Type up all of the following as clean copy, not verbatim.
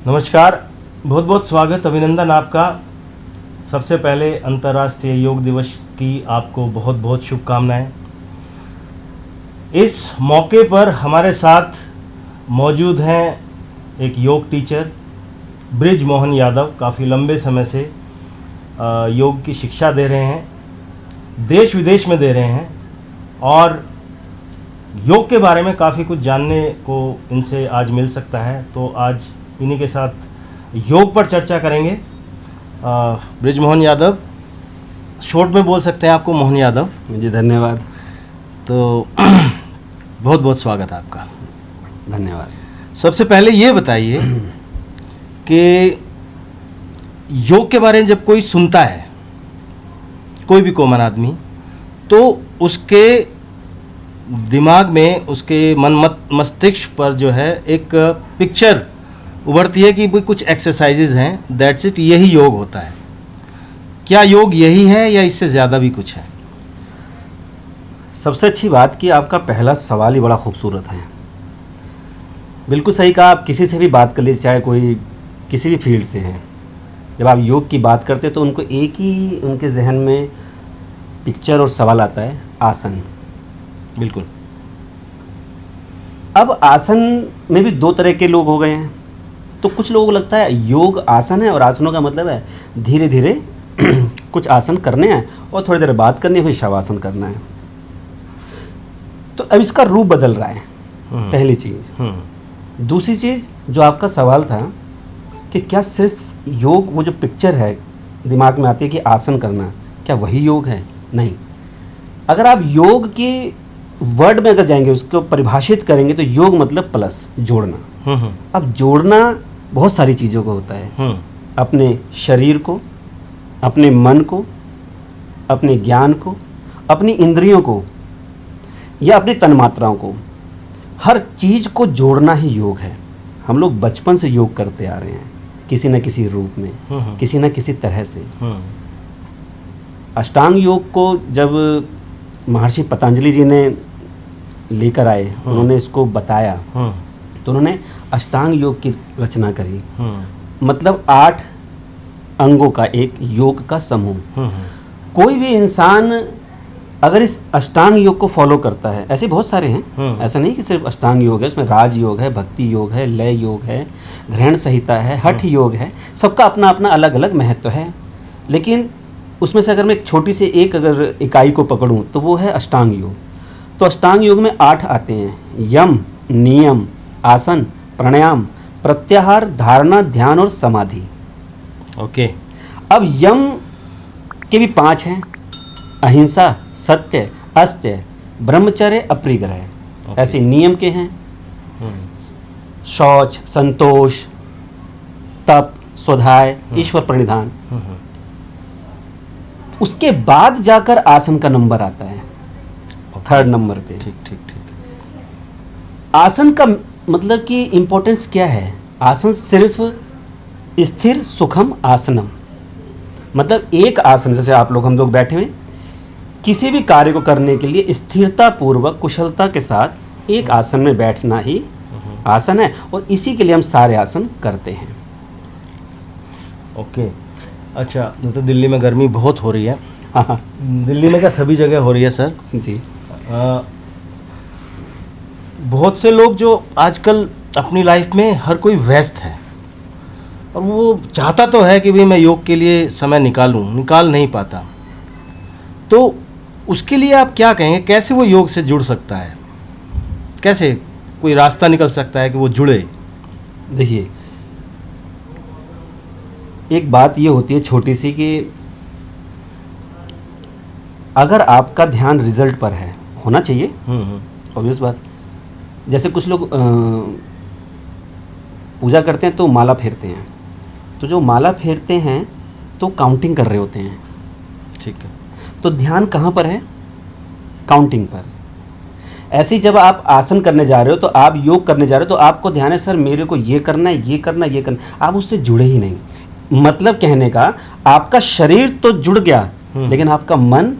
नमस्कार, बहुत बहुत स्वागत, अभिनंदन आपका। सबसे पहले अंतर्राष्ट्रीय योग दिवस की आपको बहुत बहुत शुभकामनाएं। इस मौके पर हमारे साथ मौजूद हैं एक योग टीचर ब्रिज मोहन यादव। काफ़ी लंबे समय से योग की शिक्षा दे रहे हैं, देश विदेश में दे रहे हैं और योग के बारे में काफ़ी कुछ जानने को इनसे आज मिल सकता है। तो आज इन्हीं के साथ योग पर चर्चा करेंगे। ब्रिज मोहन यादव, शॉर्ट में बोल सकते हैं आपको मोहन यादव जी। धन्यवाद। तो बहुत बहुत स्वागत आपका। धन्यवाद। सबसे पहले ये बताइए कि योग के बारे में जब कोई सुनता है, कोई भी कॉमन आदमी, तो उसके दिमाग में, उसके मस्तिष्क पर जो है एक पिक्चर उभरती है कि भाई कुछ एक्सरसाइजेज हैं, दैट्स इट, यही योग होता है। क्या योग यही है या इससे ज़्यादा भी कुछ है? सबसे अच्छी बात कि आपका पहला सवाल ही बड़ा खूबसूरत है। बिल्कुल सही कहा। आप किसी से भी बात कर लीजिए, चाहे कोई किसी भी फील्ड से है, जब आप योग की बात करते हैं तो उनको एक ही उनके जहन में पिक्चर और सवाल आता है, आसन। बिल्कुल। अब आसन में भी दो तरह के लोग हो गए हैं। तो कुछ लोगों को लगता है योग आसन है और आसनों का मतलब है धीरे धीरे कुछ आसन करने हैं और थोड़ी देर बात करनी है, फिर शवासन करना है। तो अब इसका रूप बदल रहा है, पहली चीज़। दूसरी चीज़ जो आपका सवाल था कि क्या सिर्फ योग, वो जो पिक्चर है दिमाग में आती है कि आसन करना, क्या वही योग है? नहीं। अगर आप योग के वर्ड में अगर जाएंगे, उसको परिभाषित करेंगे, तो योग मतलब प्लस, जोड़ना। अब जोड़ना बहुत सारी चीज़ों को होता है। अपने शरीर को, अपने मन को, अपने ज्ञान को, अपनी इंद्रियों को या अपनी तन्मात्राओं को, हर चीज़ को जोड़ना ही योग है। हम लोग बचपन से योग करते आ रहे हैं, किसी न किसी रूप में, किसी न किसी तरह से। अष्टांग योग को जब महर्षि पतंजलि जी ने लेकर आए, उन्होंने इसको बताया, तो उन्होंने अष्टांग योग की रचना करी। मतलब 8 अंगों का एक योग का समूह। कोई भी इंसान अगर इस अष्टांग योग को फॉलो करता है, ऐसे बहुत सारे हैं, ऐसा नहीं कि सिर्फ अष्टांग योग है, इसमें राज योग है, भक्ति योग है, लय योग है, ग्रहण संहिता है, हठ योग है। सबका अपना अपना अलग अलग महत्व है। लेकिन उसमें से अगर मैं एक छोटी सी एक अगर इकाई को पकड़ूं तो वो है अष्टांग योग। तो अष्टांग योग में 8 आते हैं: यम, नियम, आसन, प्राणायाम, प्रत्याहार, धारणा, ध्यान और समाधि। ओके। अब यम के भी 5 हैं: अहिंसा, सत्य, अस्त्य, ब्रह्मचर्य, अपरिग्रह। ऐसे नियम के हैं: शौच, संतोष, तप, स्वाध्याय, ईश्वर प्रणिधान। उसके बाद जाकर आसन का नंबर आता है, 3rd नंबर पे। ठीक ठीक ठीक। आसन का मतलब कि इम्पोर्टेंस क्या है? आसन सिर्फ स्थिर सुखम आसनम, मतलब एक आसन, जैसे आप लोग, हम लोग बैठे हुए, किसी भी कार्य को करने के लिए स्थिरता पूर्वक, कुशलता के साथ एक आसन में बैठना ही आसन है। और इसी के लिए हम सारे आसन करते हैं। ओके। अच्छा, तो दिल्ली में गर्मी बहुत हो रही है। हाँ। दिल्ली में क्या, सभी जगह हो रही है सर? जी। बहुत से लोग जो आजकल अपनी लाइफ में हर कोई व्यस्त है और वो चाहता तो है कि भाई मैं योग के लिए समय निकालूं, निकाल नहीं पाता। तो उसके लिए आप क्या कहेंगे, कैसे वो योग से जुड़ सकता है? कैसे कोई रास्ता निकल सकता है कि वो जुड़े? देखिए, एक बात ये होती है छोटी सी कि अगर आपका ध्यान रिजल्ट पर है, होना चाहिए, ऑब्वियस बात। जैसे कुछ लोग पूजा करते हैं तो माला फेरते हैं, तो जो माला फेरते हैं तो काउंटिंग कर रहे होते हैं। ठीक है। तो ध्यान कहाँ पर है? काउंटिंग पर। ऐसे ही जब आप आसन करने जा रहे हो, तो आप योग करने जा रहे हो, तो आपको ध्यान है सर मेरे को ये करना है, ये करना है, ये करना। आप उससे जुड़े ही नहीं। मतलब कहने का, आपका शरीर तो जुड़ गया लेकिन आपका मन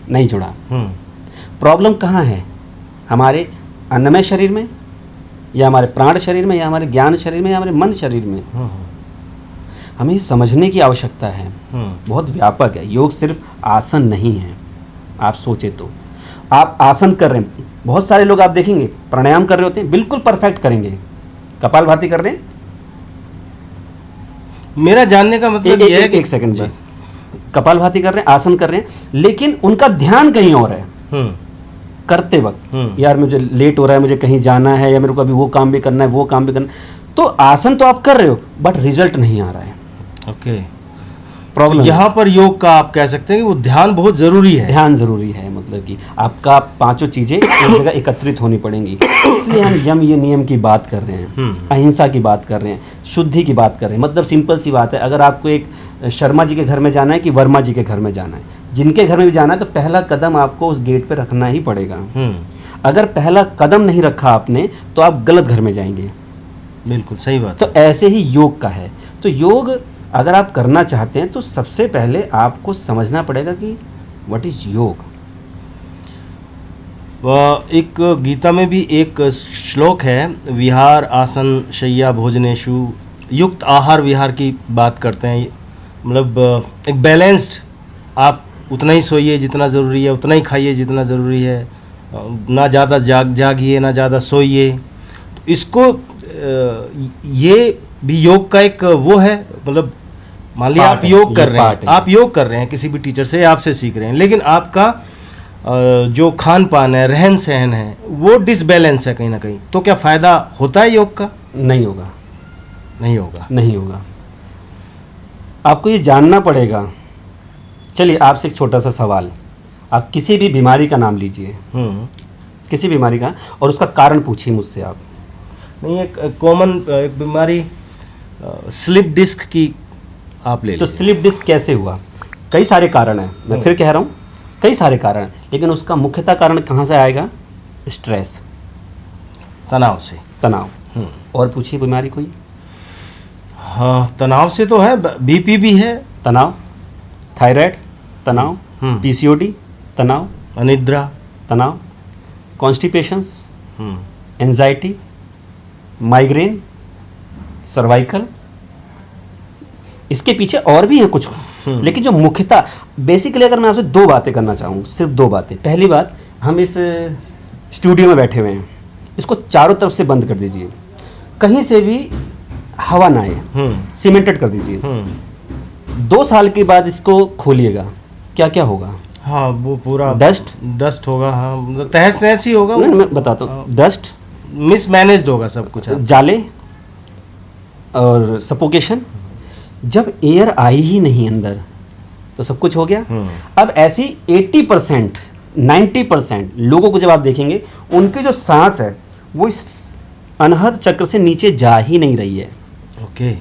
नहीं जुड़ा। प्रॉब्लम कहाँ है? हमारे अन्नमय शरीर में या हमारे प्राण शरीर में, या हमारे ज्ञान शरीर में, या हमारे मन शरीर में। हमें समझने की आवश्यकता है, बहुत व्यापक है। योग सिर्फ आसन नहीं है। आप सोचे तो आप आसन कर रहे हैं, बहुत सारे लोग आप देखेंगे प्राणायाम कर रहे होते हैं, बिल्कुल परफेक्ट करेंगे, कपालभाति कर रहे हैं। मेरा जानने का मतलब यह है कि एक सेकंड बस, कपालभाति कर रहे हैं, आसन कर रहे हैं, लेकिन उनका ध्यान कहीं और है करते वक्त। यार मुझे लेट हो रहा है, मुझे कहीं जाना है, या मेरे को अभी वो काम भी करना है, वो काम भी करना है। तो आसन तो आप कर रहे हो, बट रिजल्ट नहीं आ रहा है। ओके, प्रॉब्लम यहाँ पर योग का आप कह सकते हैं कि वो ध्यान बहुत जरूरी है। ध्यान जरूरी है, मतलब कि आपका पांचों चीजें एक जगह एकत्रित होनी पड़ेंगी। इसलिए हम यम ये नियम की बात कर रहे हैं, अहिंसा की बात कर रहे हैं, शुद्धि की बात कर रहे हैं। मतलब सिंपल सी बात है, अगर आपको एक शर्मा जी के घर में जाना है कि वर्मा जी के घर में जाना है, जिनके घर में भी जाना है, तो पहला कदम आपको उस गेट पे रखना ही पड़ेगा। अगर पहला कदम नहीं रखा आपने तो आप गलत घर में जाएंगे। बिल्कुल सही बात। तो ऐसे ही योग का है। तो योग अगर आप करना चाहते हैं तो सबसे पहले आपको समझना पड़ेगा कि व्हाट इज योग। एक गीता में भी एक श्लोक है, विहार आसन शय्या भोजनेषु, युक्त आहार विहार की बात करते हैं। मतलब एक बैलेंस्ड, आप उतना ही सोइए जितना ज़रूरी है, उतना ही खाइए जितना ज़रूरी है, ना ज़्यादा जागिए ना ज़्यादा सोइए। तो इसको ये भी योग का एक वो है। मतलब मान लिया आप योग कर रहे हैं, आप योग कर रहे हैं किसी भी टीचर से, आपसे सीख रहे हैं, लेकिन आपका जो खान पान है, रहन सहन है, वो डिसबैलेंस है कहीं ना कहीं, तो क्या फ़ायदा होता है योग का? नहीं होगा, नहीं होगा, नहीं होगा। आपको ये जानना पड़ेगा। चलिए आपसे एक छोटा सा सवाल, आप किसी भी बीमारी का नाम लीजिए, किसी बीमारी का, और उसका कारण पूछिए मुझसे आप। नहीं, एक कॉमन एक बीमारी स्लिप डिस्क की आप ले तो लीजिए। स्लिप डिस्क कैसे हुआ? कई सारे कारण हैं, मैं फिर कह रहा हूँ कई सारे कारण हैं, लेकिन उसका मुख्यतः कारण कहाँ से आएगा? स्ट्रेस, तनाव से। तनाव। और पूछिए बीमारी कोई। हाँ, तनाव से तो है, बीपी भी है, तनाव, थायराइड तनाव, पीसीओडी तनाव, अनिद्रा तनाव, कॉन्स्टिपेशंस, एंजाइटी, माइग्रेन, सर्वाइकल। इसके पीछे और भी हैं कुछ, लेकिन जो मुख्यतः बेसिकली अगर मैं आपसे दो बातें करना चाहूँ, सिर्फ दो बातें। पहली बात, हम इस स्टूडियो में बैठे हुए हैं, इसको चारों तरफ से बंद कर दीजिए, कहीं से भी हवा ना आए, सीमेंटेड कर दीजिए। 2 साल के बाद इसको खोलिएगा, क्या क्या होगा? हाँ, वो पूरा डस्ट होगा। हाँ, मतलब तहस नहस ही होगा। मैं बताता हूँ, डस्ट, मिसमैनेज्ड होगा सब कुछ, जाले और सफोकेशन। जब एयर आई ही नहीं अंदर तो सब कुछ हो गया। अब ऐसी 80% 90% लोगों को जब आप देखेंगे, उनकी जो सांस है वो इस अनहद चक्र से नीचे जा ही नहीं रही है। ओके।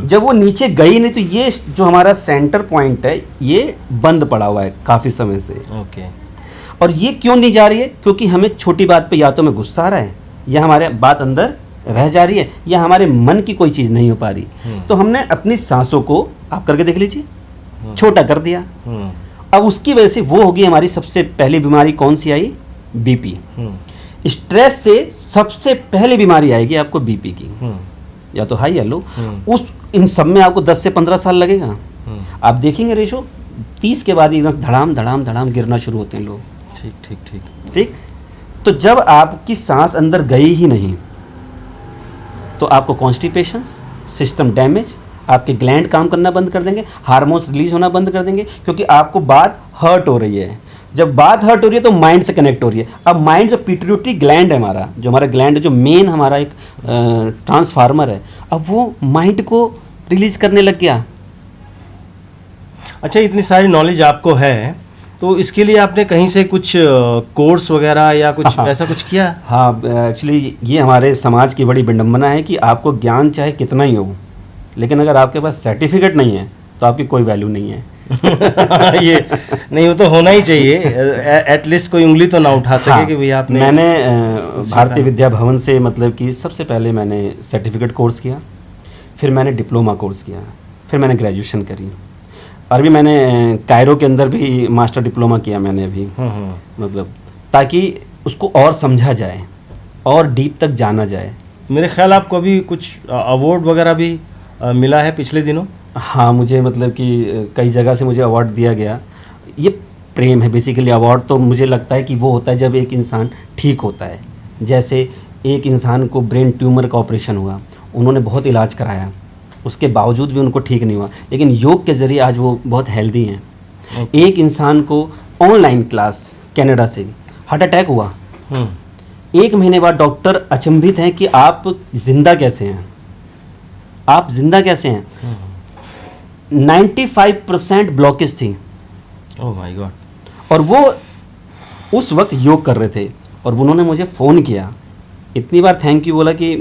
जब वो नीचे गई नहीं तो ये जो हमारा सेंटर पॉइंट है ये बंद पड़ा हुआ है काफ़ी समय से। ओके। और ये क्यों नहीं जा रही है? क्योंकि हमें छोटी बात पे या तो हमें गुस्सा आ रहा है, या हमारे बात अंदर रह जा रही है, या हमारे मन की कोई चीज़ नहीं हो पा रही। तो हमने अपनी सांसों को, आप करके देख लीजिए, छोटा कर दिया। अब उसकी वजह से वो होगी हमारी सबसे पहली बीमारी। कौन सी आई? बीपी। स्ट्रेस से सबसे पहली बीमारी आएगी आपको बीपी की, या तो हाई या लो। उस इन सब में आपको 10 से 15 साल लगेगा। आप देखेंगे रेशो 30 के बाद एकदम धड़ाम धड़ाम धड़ाम गिरना शुरू होते हैं लोग। ठीक ठीक ठीक ठीक। तो जब आपकी सांस अंदर गई ही नहीं तो आपको कॉन्स्टिपेशंस, सिस्टम डैमेज, आपके ग्लैंड काम करना बंद कर देंगे, हार्मोन्स रिलीज होना बंद कर देंगे, क्योंकि आपको बात हर्ट हो रही है। जब बात हर्ट हो रही है तो माइंड से कनेक्ट हो रही है। अब माइंड जो पिट्यूटरी ग्लैंड है हमारा, जो हमारा ग्लैंड है, जो मेन हमारा एक ट्रांसफार्मर है, अब वो माइंड को रिलीज करने लग गया। अच्छा, इतनी सारी नॉलेज आपको है, तो इसके लिए आपने कहीं से कुछ कोर्स वगैरह या कुछ ऐसा कुछ किया? हाँ, एक्चुअली ये हमारे समाज की बड़ी विडंबना है कि आपको ज्ञान चाहे कितना ही हो, लेकिन अगर आपके पास सर्टिफिकेट नहीं है तो आपकी कोई वैल्यू नहीं है। ये नहीं, वो तो होना ही चाहिए, एटलीस्ट कोई उंगली तो ना उठा सके। हाँ, कि भैया आपने। मैंने भारतीय विद्या भवन से, मतलब कि सबसे पहले मैंने सर्टिफिकेट कोर्स किया, फिर मैंने डिप्लोमा कोर्स किया, फिर मैंने ग्रेजुएशन करी, और भी मैंने कायरो के अंदर भी मास्टर डिप्लोमा किया मैंने अभी। मतलब ताकि उसको और समझा जाए और डीप तक जाना जाए। मेरे ख्याल आपको अभी कुछ अवार्ड वगैरह भी मिला है पिछले दिनों। हाँ, मुझे मतलब कि कई जगह से मुझे अवार्ड दिया गया। ये प्रेम है बेसिकली। अवार्ड तो मुझे लगता है कि वो होता है जब एक इंसान ठीक होता है। जैसे एक इंसान को ब्रेन ट्यूमर का ऑपरेशन हुआ, उन्होंने बहुत इलाज कराया, उसके बावजूद भी उनको ठीक नहीं हुआ, लेकिन योग के ज़रिए आज वो बहुत हेल्दी हैं। एक इंसान को ऑनलाइन क्लास कनाडा से हार्ट अटैक हुआ, 1 महीने बाद डॉक्टर अचंभित हैं कि आप जिंदा कैसे हैं, आप जिंदा कैसे हैं। 95% ब्लॉकेज थी। Oh my God. और वो उस वक्त योग कर रहे थे और उन्होंने मुझे फ़ोन किया, इतनी बार थैंक यू बोला कि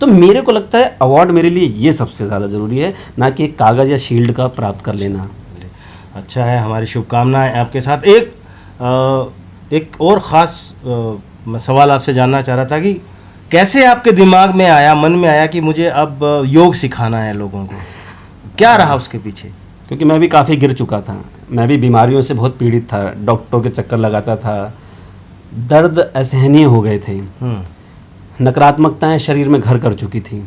तो मेरे को लगता है अवार्ड मेरे लिए ये सबसे ज़्यादा ज़रूरी है, ना कि एक कागज़ या शील्ड का प्राप्त कर लेना। अच्छा है, हमारी शुभकामनाएं आपके साथ। एक और ख़ास मैं सवाल आपसे जानना चाह रहा था कि कैसे आपके दिमाग में आया, मन में आया कि मुझे अब योग सिखाना है लोगों को, क्या रहा उसके पीछे? क्योंकि मैं भी काफ़ी गिर चुका था, मैं भी बीमारियों से बहुत पीड़ित था, डॉक्टरों के चक्कर लगाता था, दर्द असहनीय हो गए थे, नकारात्मकताएं शरीर में घर कर चुकी थी,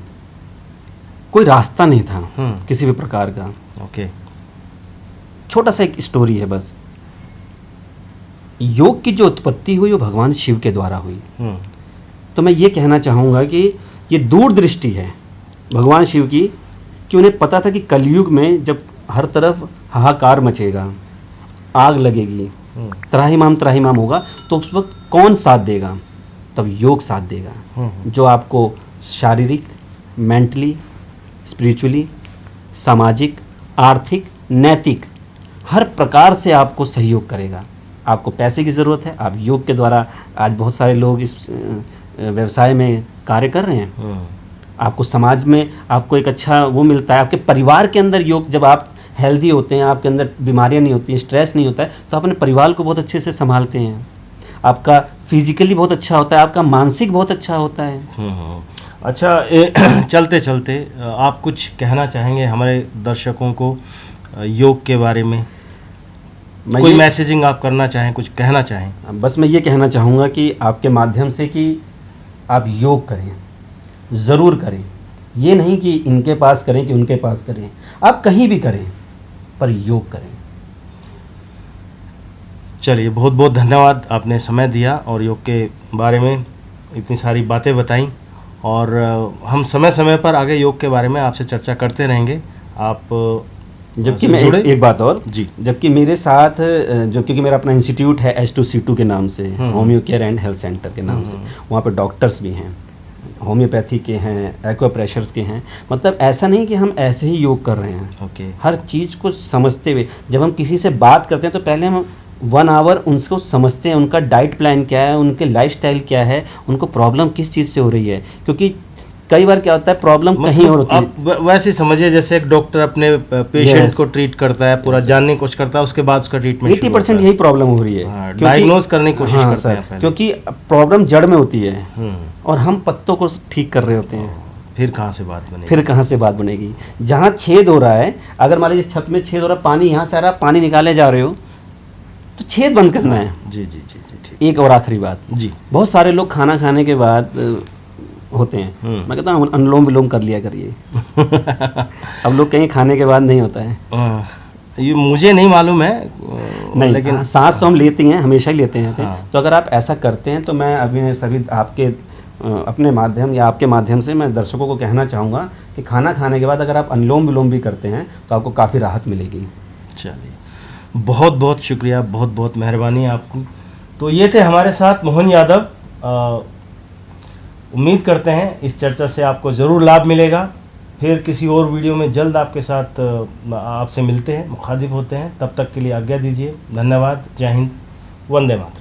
कोई रास्ता नहीं था किसी भी प्रकार का। ओके। छोटा सा एक स्टोरी है बस। योग की जो उत्पत्ति हुई वो भगवान शिव के द्वारा हुई। तो मैं ये कहना चाहूँगा कि ये दूरदृष्टि है भगवान शिव की, कि उन्हें पता था कि कलयुग में जब हर तरफ हाहाकार मचेगा, आग लगेगी, त्राहिमाम होगा, तो उस वक्त कौन साथ देगा? तब योग साथ देगा, जो आपको शारीरिक, मेंटली, स्पिरिचुअली, सामाजिक, आर्थिक, नैतिक हर प्रकार से आपको सहयोग करेगा। आपको पैसे की ज़रूरत है, आप योग के द्वारा आज बहुत सारे लोग इस व्यवसाय में कार्य कर रहे हैं। आपको समाज में आपको एक अच्छा वो मिलता है, आपके परिवार के अंदर योग, जब आप हेल्दी होते हैं, आपके अंदर बीमारियां नहीं होती हैं, स्ट्रेस नहीं होता है, तो आप अपने परिवार को बहुत अच्छे से संभालते हैं। आपका फिजिकली बहुत अच्छा होता है, आपका मानसिक बहुत अच्छा होता है। अच्छा, चलते चलते आप कुछ कहना चाहेंगे हमारे दर्शकों को योग के बारे में? कोई मैसेजिंग आप करना चाहें, कुछ कहना चाहें? बस मैं ये कहना चाहूँगा कि आपके माध्यम से कि आप योग करें, ज़रूर करें। ये नहीं कि इनके पास करें कि उनके पास करें, आप कहीं भी करें, पर योग करें। चलिए, बहुत बहुत धन्यवाद, आपने समय दिया और योग के बारे में इतनी सारी बातें बताई, और हम समय समय पर आगे योग के बारे में आपसे चर्चा करते रहेंगे। आप जबकि मैं एक बात और जी, जबकि मेरे साथ जो, क्योंकि मेरा अपना इंस्टीट्यूट है H2C2 के नाम से, homeo care and health centre के नाम से, वहाँ पर डॉक्टर्स भी हैं, होम्योपैथी के हैं, एक्वाप्रेशर्स के हैं। मतलब ऐसा नहीं कि हम ऐसे ही योग कर रहे हैं। ओके। हर चीज़ को समझते हुए जब हम किसी से बात करते हैं तो पहले हम 1 आवर उनको समझते हैं, उनका डाइट प्लान क्या है, उनके लाइफस्टाइल क्या है, उनको प्रॉब्लम किस चीज़ से हो रही है। क्योंकि कई बार क्या होता है, प्रॉब्लम कहीं और होती है। आप वैसे समझिए जैसे एक डॉक्टर अपने पेशेंट को ट्रीट करता है, पूरा जानने की कोशिश करता है, उसके बाद उसका ट्रीटमेंट 80% यही प्रॉब्लम हो रही है, डायग्नोज करने की कोशिश करते हैं पहले। क्योंकि प्रॉब्लम जड़ में होती है और हम पत्तों को ठीक कर रहे होते हैं। फिर कहाँ से बात बनेगी? जहाँ छेद हो रहा है, अगर मान लीजिए छत में छेद हो रहा है, पानी यहाँ से आ रहा है, पानी निकाले जा रहे हो, तो छेद बंद करना है। जी जी जी जी, ठीक। एक और आखिरी बात जी, बहुत सारे लोग खाना खाने के बाद होते हैं, मैं कहता हूँ अनुलोम विलोम कर लिया करिए। अब लोग कहीं खाने के बाद नहीं होता है, ये मुझे नहीं मालूम है, नहीं, लेकिन सांस तो हम लेते हैं, हमेशा ही लेते हैं। हाँ। तो अगर आप ऐसा करते हैं तो मैं अभी सभी आपके अपने माध्यम या आपके माध्यम से मैं दर्शकों को कहना चाहूँगा कि खाना खाने के बाद अगर आप अनुलोम विलोम भी करते हैं तो आपको काफ़ी राहत मिलेगी। चलिए, बहुत बहुत शुक्रिया, बहुत बहुत मेहरबानी आपकी। तो ये थे हमारे साथ मोहन यादव। उम्मीद करते हैं इस चर्चा से आपको ज़रूर लाभ मिलेगा। फिर किसी और वीडियो में जल्द आपके साथ आपसे मिलते हैं, मुखातिब होते हैं। तब तक के लिए आज्ञा दीजिए। धन्यवाद। जय हिंद, वंदे मातरम।